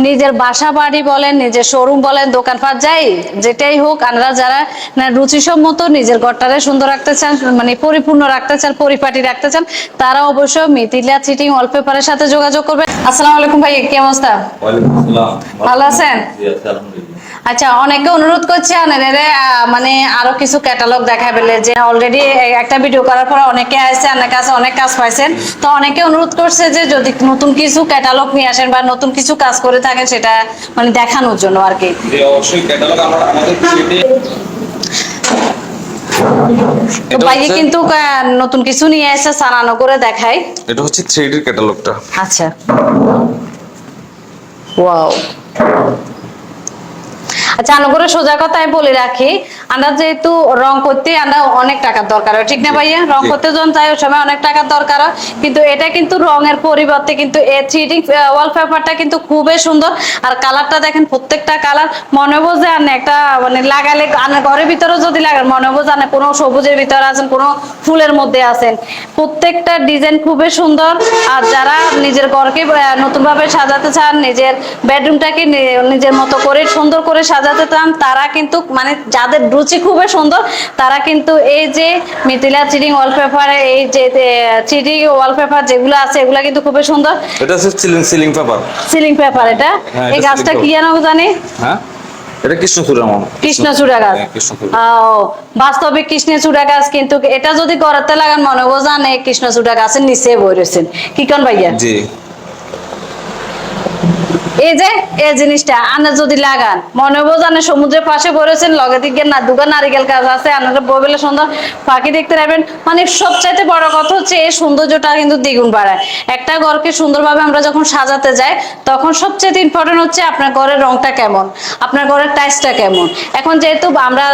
নিজের বাসা বাড়ি বলেন, নিজের শোরুম বলেন, দোকানপাট যাই যেটাই হোক, আমরা যারা রুচিসম্মত নিজের ঘরটারে সুন্দর রাখতে চান, মানে পরিপূর্ণ রাখতে চান, পরিপাটি রাখতে চান, তারা অবশ্যই মিথিলা চিটিং ওয়ালপেপারের সাথে যোগাযোগ করবেন। আসসালামু আলাইকুম ভাই, কি অবস্থা? ওয়ালাইকুম আসসালাম। ভালো আছেন? জি আছি, আলহামদুলিল্লাহ। আচ্ছা, অনেকে অনুরোধ করছে মানে আরো কিছু ক্যাটালগ দেখাবেলে, যে অলরেডি একটা ভিডিও করার পর অনেকে আসছে, অনেক কাছে অনেক কাজ পাইছেন, তো অনেকে অনুরোধ করছে যে যদি নতুন কিছু ক্যাটালগ নিয়ে আসেন বা নতুন কিছু কাজ করে থাকেন সেটা মানে দেখানোর জন্য আর কি। জি অবশ্যই ক্যাটালগ আমাদের থ্রিডি তো ভাইয়ে কিন্তু নতুন কিছু নিয়ে এসে সানানো করে দেখাই। এটা হচ্ছে থ্রিডি ক্যাটালগটা। আচ্ছা, ওয়াও। আচ্ছা, করে সোজা কথা আমি বলে রাখি, আমরা যেহেতু রং করতে আমরা অনেক টাকার দরকার হয়, ঠিক না ভাইয়া? রং করতে যখন যাই ওই সময় অনেক টাকার দরকার হয়, কিন্তু এটা কিন্তু রঙের পরিবর্তে কিন্তু এই থ্রিডি ওয়ালপেপারটা কিন্তু খুবই সুন্দর। আর কালারটা দেখেন, প্রত্যেকটা কালার মনে বোঝে আর একটা মানে লাগালে ঘরের ভিতরে যদি লাগান মনে বোঝে না কোনো সবুজের ভিতরে আছেন, কোনো ফুলের মধ্যে আছেন। প্রত্যেকটা ডিজাইন খুবই সুন্দর। আর যারা নিজের ঘরকে নতুন ভাবে সাজাতে চান, নিজের বেডরুমটাকে নিজের মতো করে সুন্দর করে সাজাতে চান, তারা কিন্তু মানে যাদের রুচি খুবই সুন্দর, তারা কিন্তু এই যে মিথিলা চিটিং ওয়ালপেপারে এই যে চিটিং ওয়ালপেপার যেগুলো আছে এগুলা কিন্তু খুবই সুন্দর। এটা হচ্ছে সিলিং পেপার। সিলিং পেপার এটা। হ্যাঁ, এই এটা গাছটা ceiling কি জানো জানি? হ্যাঁ, এটা কৃষ্ণচূড়া মামা। কৃষ্ণচূড়া গাছ। হ্যাঁ, কৃষ্ণচূড়া। বাস্তবিক কৃষ্ণচূড়া গাছ, কিন্তু এটা যদি গড়াতে লাগান মনে হবো জানে কৃষ্ণচূড়া গাছের নিচে বই রয়েছেন। কি কোন ভাইয়া? জি। এই যে এই জিনিসটা আনা যদি লাগান মনে হবো জানে সমুদ্রের পাশে বলেছেন, লগে দিকে না দুগা নারিকেল গাছ আছে, আনারা বইবেলে সুন্দর পাখি দেখতে পারবেন। মানে সবচাইতে বড় কথা হচ্ছে এই সৌন্দর্যটা কিন্তু দ্বিগুণ বাড়ায়। একটা ঘরকে সুন্দরভাবে আমরা যখন সাজাতে যাই তখন সবচেয়ে ইম্পর্টেন্ট হচ্ছে আপনার ঘরের রংটা কেমন, আপনার ঘরের টাইলসটা কেমন। এখন যেহেতু আমরা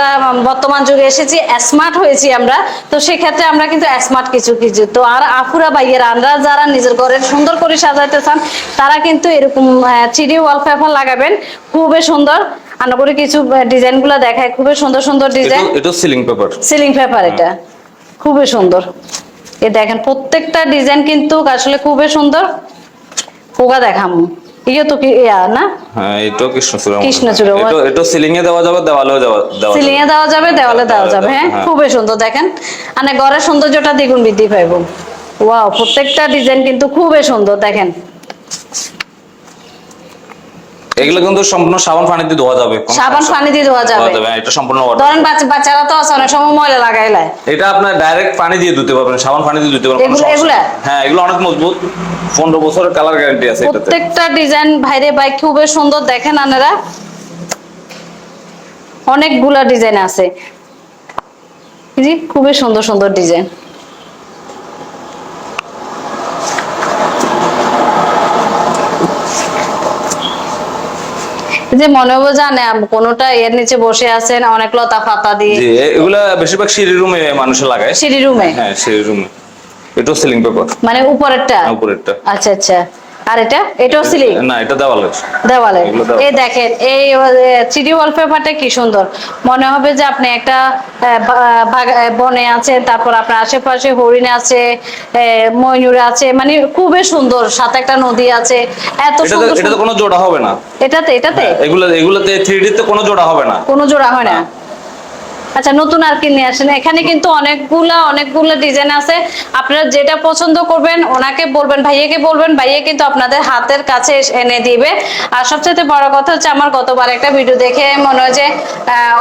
বর্তমান যুগে এসেছি, স্মার্ট হয়েছি আমরা, তো সেক্ষেত্রে আমরা কিন্তু স্মার্ট কিছু কিছু তো আর আফুরা ভাইয়েরা আমরা যারা নিজের ঘরের সুন্দর করে সাজাতে চান, তারা কিন্তু এরকম থ্রিডি ওয়ালপেপার লাগাবেন, খুবই সুন্দর। আমরা করে কিছু ডিজাইন গুলা দেখায়, খুবই সুন্দর সুন্দর ডিজাইন। এটা সিলিং পেপার। সিলিং পেপার এটা খুবই সুন্দর। এ দেখেন প্রত্যেকটা ডিজাইন কিন্তু আসলে খুবই সুন্দর। পোকা দেখামু ইয়ে তো কি ইয়া না? হ্যাঁ, এটা কৃষ্ণচূড়া। কৃষ্ণচূড়া। এটা সিলিং এ দেওয়া যাবে, দেওয়ালেও দেওয়া সিলিং এ দেওয়া যাবে, দেওয়ালে দেওয়া যাবে। হ্যাঁ, খুবই সুন্দর। দেখেন মানে ঘরের সৌন্দর্যটা দ্বিগুণ বৃদ্ধি পাইব। ওয়াও, প্রত্যেকটা ডিজাইন কিন্তু খুবই সুন্দর। দেখেন এগুলো কিন্তু সম্পূর্ণ সাবান পানি দিয়ে ধোয়া যাবে। সাবান পানি দিয়ে ধোয়া যাবে। এটা সম্পূর্ণ ধরেন বাচ্চারা তো আছে অনেক সময় ময়লা লাগাইলে, এটা আপনার ডাইরেক্ট পানি দিয়ে ধুতে পারবেন, সাবান পানি দিয়ে ধুতে পারবেন। এগুলা হ্যাঁ, এগুলো অনেক মজবুত, 15 বছরের কালার গ্যারান্টি আছে এটাতে। প্রত্যেকটা ডিজাইন ভাইরে ভাই খুবই সুন্দর। দেখেন আপনারা অনেকগুলা ডিজাইন আছে, জি খুবই সুন্দর সুন্দর ডিজাইন। যে মনে হবে জানে কোনটা এর নিচে বসে আছেন অনেক লতা পাতা দিয়ে। জি, এগুলা বেশিরভাগ সিঁড়ি রুমে মানুষ লাগায়। সিঁড়ি রুমে? হ্যাঁ, সিঁড়ি রুমে। এটাও সিলিং পেপার। মানে উপরেরটা? উপরেরটা। আচ্ছা আচ্ছা। আর এটাও সিলিং? না, এটা দেওয়ালের। দেওয়ালে। এই দেখেন এই থ্রিডি ওয়ালপেপারটা কি সুন্দর। মনে হবে যে আপনি একটা বনে আছেন, তারপর আপনার আশেপাশে হরিণ আছে, ময়ূর আছে, মানে খুবই সুন্দর, সাথে একটা নদী আছে। এত সুন্দর। এটাতে কোনো জোড়া হবে না। এটাতে এগুলাতে 3D তে কোনো জোড়া হবে না। কোনো জোড়া হয় না। আচ্ছা, নতুন আর কি নিয়ে আসেন? এখানে কিন্তু অনেকগুলা ডিজাইন আছে। আপনারা যেটা পছন্দ করবেন ওনাকে বলবেন, ভাইয়াকে বলবেন, ভাইয়া কিন্তু আপনাদের হাতের কাছে এনে দিবে। আর সবচেয়ে বড় কথা হচ্ছে আমার গতবার একটা ভিডিও দেখে মনে হয় যে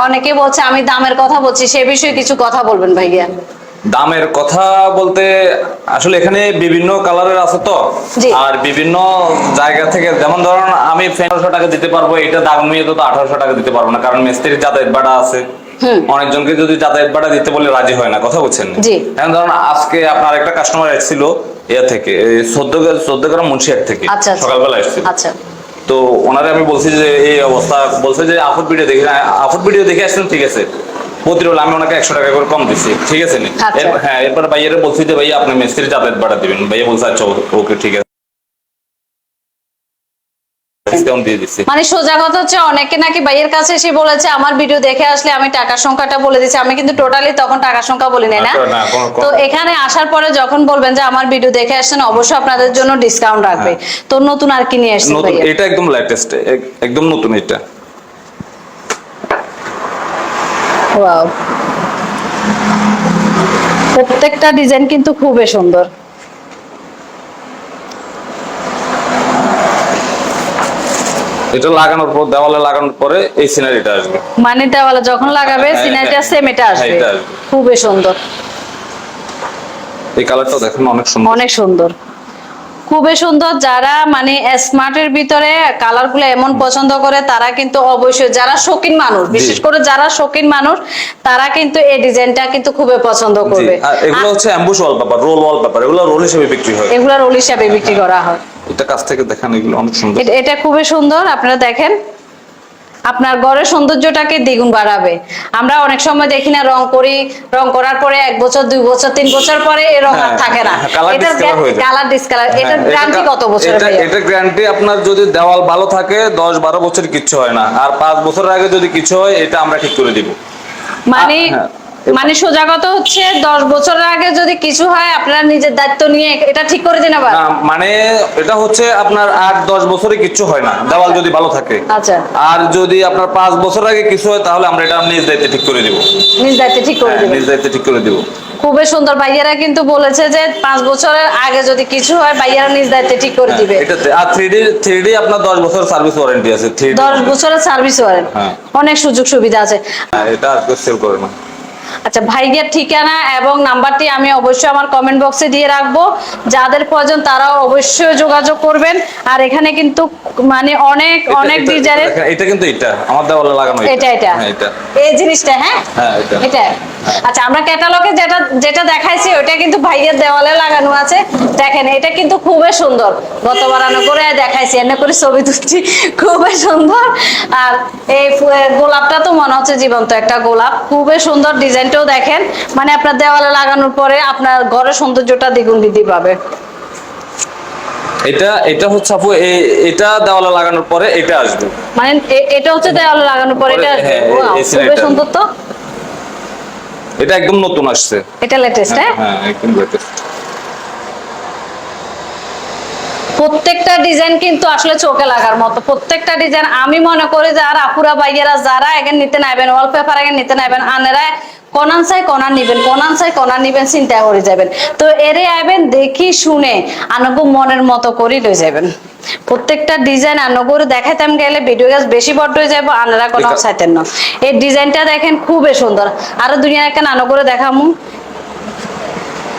অনেকে বলছে আমি দামের কথা বলছি, সে বিষয়ে কিছু কথা বলবেন ভাইয়া। দামের কথা বলতে আসলে এখানে বিভিন্ন কালারের আছে তো, আর বিভিন্ন জায়গা থেকে, যেমন ধরুন আমি 1500 টাকা দিতে পারবো, এটা দামি তো 1800 টাকা দিতে পারবো না, কারণ মিস্ত্রির যাতায়াত ভাড়া আছে। অনেকজনকে যদি যাতায়াত ভাড়া দিতে বলে রাজি হয় না, কথা বলছেন। এখন ধরুন আজকে আপনার একটা কাস্টমার এসেছিল ইয়া থেকে, 14 গ্রাম মুন্সিহাট থেকে, সকালবেলা এসেছিল। তো ওনারে আমি বলছি যে এই অবস্থা, বলছে যে আফুট ভিডিও দেখে আসছেন, ঠিক আছে। প্রতিরোল আমি ওনাকে 100 টাকা করে কম দিচ্ছি, ঠিক আছে। হ্যাঁ, এরপর ভাইয়ারে বলছি যে ভাইয়া আপনি মিস্ত্রির যাতায়াত ভাড়া দিবেন। ভাইয়া বলছে আচ্ছা ওকে ঠিক আছে। ডিসকাউন্ট দিয়ে দিচ্ছি। মানে সোজা কথা হচ্ছে অনেকে নাকি ভাইয়ের কাছে এসে বলেছে আমার ভিডিও দেখে আসলে আমি টাকার সংখ্যাটা বলে দিচ্ছি, আমি কিন্তু টোটালি তখন টাকার সংখ্যা বলি নাই না। তো এখানে আসার পরে যখন বলবেন যে আমার ভিডিও দেখে আসছেন অবশ্যই আপনাদের জন্য ডিসকাউন্ট রাখবে। তো নতুন আর কি নিয়ে আসছেন ভাইয়া? এটা একদম লেটেস্ট, একদম নতুন এটা। ওয়াও, প্রত্যেকটা ডিজাইন কিন্তু খুবই সুন্দর। এটা লাগানোর পর, দেওয়ালে লাগানোর পরে এই সিনারিটা আসবে, মানে দেওয়ালে যখন লাগাবে সিনারিটা সেম এটা আসবে, খুবই সুন্দর। এই কালারটা দেখেন অনেক সুন্দর, অনেক সুন্দর, খুবই সুন্দর। যারা মানে স্মার্টের ভিতরে কালার গুলো এমন পছন্দ করে তারা কিন্তু অবশ্যই, যারা শৌখিন মানুষ, বিশেষ করে যারা শৌখিন মানুষ তারা কিন্তু এই ডিজাইনটা কিন্তু খুবই পছন্দ করবে। আর এগুলো হচ্ছে অ্যাম্বুশ ওয়ালপেপার, রোল ওয়ালপেপার, এগুলো রোল হিসেবে বিক্রি হয়, এগুলো রোল হিসেবে বিক্রি করা হয়। এটা কাছ থেকে দেখেন, এগুলো অনেক সুন্দর। এটা খুবই সুন্দর, আপনারা দেখেন, আপনার ঘরের সৌন্দর্যটাকে দ্বিগুণ বাড়াবে। আমরা অনেক সময় দেখি না রং করি, রং করার পরে 1 বছর 2 বছর 3 বছর পরে এই রং আর থাকে না, এটার কালার ডিসকালার। এটার গ্যারান্টি কত বছর? এটা গ্যারান্টি আপনার যদি দেওয়াল ভালো থাকে 10-12 বছর কিচ্ছু হয় না, আর 5 বছরের আগে যদি কিছু হয় এটা আমরা ঠিক করে দিব। মানে সোজা কথা হচ্ছে 10 বছরের আগে যদি কিছু হয় আপনারা নিজের দায়িত্ব নিয়ে এটা ঠিক করে দিন। আবার মানে এটা হচ্ছে আপনার 8-10 বছরে কিছু হয় না দেওয়াল যদি ভালো থাকে। আচ্ছা, আর যদি আপনার 5 বছর আগে কিছু হয় তাহলে আমরা এটা নিজ দায়িত্বে ঠিক করে দিব। নিজ দায়িত্বে ঠিক করে দিব, নিজ দায়িত্বে ঠিক করে দিব। খুবই সুন্দর। ভাইয়ারা কিন্তু বলেছে যে 5 বছরের আগে যদি কিছু হয় ভাইয়ারা নিজ দায়িত্বে ঠিক করে দিবে। এটাতে আর 3D আপনার 10 বছর সার্ভিস ওয়ারেন্টি আছে। 10 বছরের সার্ভিস ওয়ারেন্টি, অনেক সুযোগ সুবিধা আছে। এটা আজকে সেল করে না। আচ্ছা, ভাইয়ের ঠিকানা এবং নাম্বারটি আমি অবশ্যই আমার কমেন্ট বক্সে দিয়ে রাখবো, যাদের প্রয়োজন তারা অবশ্যই যোগাযোগ করবেন। আর এখানে কিন্তু মানে অনেক অনেক ডিজাইনের, এটা কিন্তু এটা আমার দেওয়ালে লাগানো, এটা এই জিনিসটা, হ্যাঁ এটা। আচ্ছা, আমরা ক্যাটালগে যেটা দেখাইছি ওটা কিন্তু ভাইয়ের দেওয়ালে লাগানো আছে। দেখেন এটা কিন্তু খুবই সুন্দর, গতবার আমি করে দেখাইছি, এনে করে ছবি তুলছি, খুবই সুন্দর। আর এই গোলাপটা তো মনে হচ্ছে জীবন্ত একটা গোলাপ, খুবই সুন্দর। ডিজাইনটাও দেখেন, মানে আপনার দেওয়ালে লাগানোর পরে আপনার ঘরের সৌন্দর্যটা দ্বিগুণ বৃদ্ধি পাবে। এটা হচ্ছে আপু এটা দেওয়ালে লাগানোর পরে এটা আসবে, মানে এটা হচ্ছে দেওয়ালে লাগানোর পরে এটা আসবে। খুবই সুন্দর। তো এটা একদম নতুন আসছে, এটা লেটেস্ট। হ্যাঁ একদম লেটেস্ট। প্রত্যেকটা ডিজাইন কিন্তু আসলে চোখে লাগার মতো, প্রত্যেকটা ডিজাইন। আমি মনে করি যে আর আপুরা ভাইয়েরা যারা এখন নিতে নাইবেন, ওয়ালপেপার এখন নিতে নাইবেন, আনেরা কোনান চাই কোনান নিবেন, কোনান চাই কোনান নিবেন, চিন্তা করে যাবেন। তো এরে আইবেন দেখি শুনে আনগো মনের মতো করে লয়ে যাবেন। প্রত্যেকটা ডিজাইন আনগো দেখাইতাম গেলে ভিডিও গাছ বেশি বড় হয়ে যাবো, আনারা কোনো চাইতেন না। এই ডিজাইনটা দেখেন খুবই সুন্দর। আরো দুনিয়া একটা আনগো দেখামু।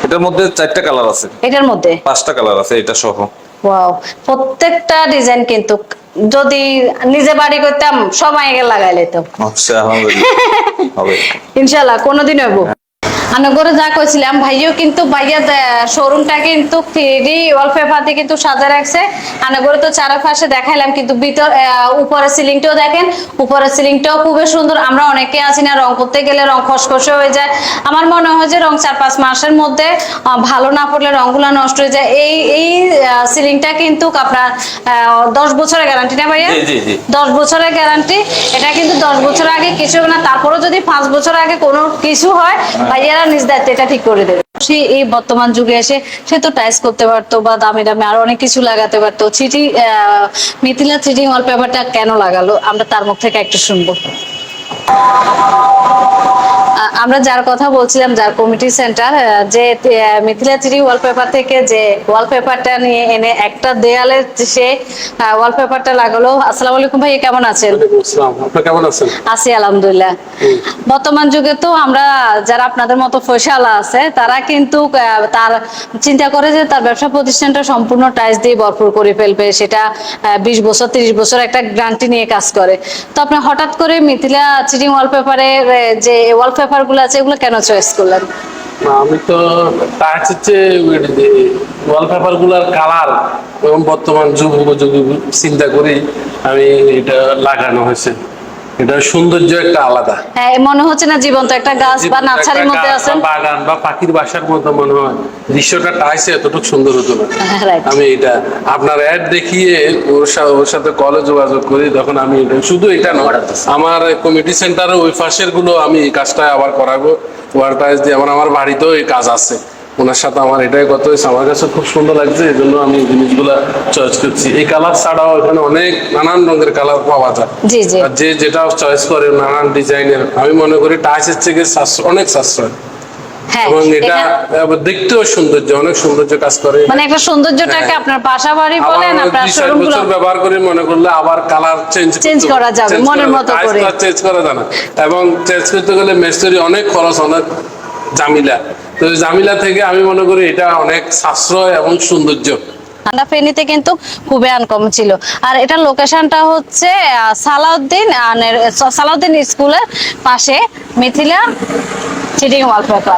এটার মধ্যে 4টা কালার আছে, এটার মধ্যে 5টা কালার আছে এটা সহ। ওয়াও, প্রত্যেকটা ডিজাইন কিন্তু যদি নিজে বাড়ি করতাম সময় আগে লাগাই লইতাম। আচ্ছা, হবে ইনশাআল্লাহ কোনোদিন হইব। আনগরে যা কইছিলাম, ভাইও কিন্তু ভাইয়া শোরুমটা কিন্তু 3D ওয়ালপেপার দিয়ে কিন্তু সাজা রাখছে। আনগরে তো চারপাশে দেখাইলাম, কিন্তু ভিতর উপরের সিলিংটাও দেখেন, উপরের সিলিংটাও খুবই সুন্দর। আমরা অনেকে আছি না রং করতে গেলে রং খসখসে হয়ে যায়, আমার মনে হয় যে রং 4-5 মাসের মধ্যে ভালো না পড়লে রংগুলো নষ্ট হয়ে যায়। এই সিলিংটা কিন্তু আপনার 10 বছরের গ্যারান্টি না ভাইয়া? 10 বছরের গ্যারান্টি। এটা কিন্তু 10 বছর আগে কিছু হবে না, তারপরেও যদি 5 বছর আগে কোনো কিছু হয় ভাইয়া নিজ দায়িত্বে এটা ঠিক করে দেবে। সে এই বর্তমান যুগে এসে সে তো টাইস করতে পারতো বা দামি দামি আরো অনেক কিছু লাগাতে পারতো। মিথিলা 3D ওয়ালপেপারটা কেন লাগালো আমরা তার মুখ থেকে একটু শুনবো। আমরা যার কথা বলছিলাম, যার কমিটি সেন্টার, যে মিথিলা 3D ওয়ালপেপার থেকে যে ওয়ালপেপারটা নিয়ে এনে একটা দেয়ালে সে ওয়ালপেপারটা লাগালো। আসসালামু আলাইকুম ভাই, কেমন আছেন? আপনি কেমন আছেন? আছি আলহামদুলিল্লাহ। বর্তমান যুগে তো আমরা যারা আপনাদের মতো পয়সাওয়ালা আছে তারা কিন্তু তার চিন্তা করে যে তার ব্যবসা প্রতিষ্ঠানটা সম্পূর্ণ টাইলস দিয়ে ভরপুর করে ফেলবে, সেটা 20 বছর 30 বছর একটা গ্যারান্টি নিয়ে কাজ করে। তো আপনি হঠাৎ করে মিথিলা 3D ওয়ালপেপারে যে ওয়ালপেপার গুলো আছে এগুলো কেন চয়েস করলেন? আমি তো ওয়ালপেপার গুলার কালার এবং বর্তমান যুগ উপযোগী চিন্তা করি আমি এটা লাগানো হয়েছে। এটা সৌন্দর্য একটা আলাদা। হ্যাঁ, মনে হচ্ছে না জীবন্ত একটা গাছ বা নার্সারির একটা মধ্যে গাছ আছেন। বা বাগান বা পাখির বাসার মতো মনে হয়। দৃশ্যটা টাইসে এতটুকু সুন্দর হতো না। Right. আমি এটা আপনার অ্যাড দেখিয়ে ওর সাথে কলে যোগাযোগ করি, তখন আমি শুধু এটা নয়, আমার কমিটি সেন্টারে ওই পাশের গুলো আমি এই কাজটা আবার করাবো। ওয়ার টাইস দিয়ে আমার বাড়িতেও এই কাজ আছে, ওনার সাথে আমার এটাই কথা হয়েছে। আমার কাছে খুব সুন্দর লাগছে, এই জন্য আমি জিনিসগুলা চয়েস করছি। এই কালার ছাড়াও এখানে অনেক নানান রঙের কালার পাওয়া যায়। জি জি। আর যে যেটা চয়েস করে নানান ডিজাইনের, আমি মনে করি টাইসের থেকে অনেক সাশ্রয়। হ্যাঁ, এবং এটা আবার দেখতেও সৌন্দর্য, অনেক সৌন্দর্য কাজ করে। মানে একটা সৌন্দর্যটাকে হ্যাঁ। আপনার বাসা বাড়ি বলেন, আবার আপনার 2-4 শোরুম গুলো বছর ব্যবহার করে মনে করলে আবার কালার চেঞ্জ করা যাবে মনের মতো করে। চেঞ্জ করা যায় না, এবং চেঞ্জ করতে গেলে মেস্তুরি অনেক খরচ, অনেক জামিলা। তো ওই জামিলা থেকে আমি মনে করি এটা অনেক সাশ্রয় এবং সৌন্দর্য। ঠান্ডা ফেনীতে কিন্তু খুবই আনকম ছিল। আর এটা লোকেশনটা হচ্ছে সালাউদ্দিন স্কুলের পাশে, মিথিলা চিটিং ওয়ালপেপার।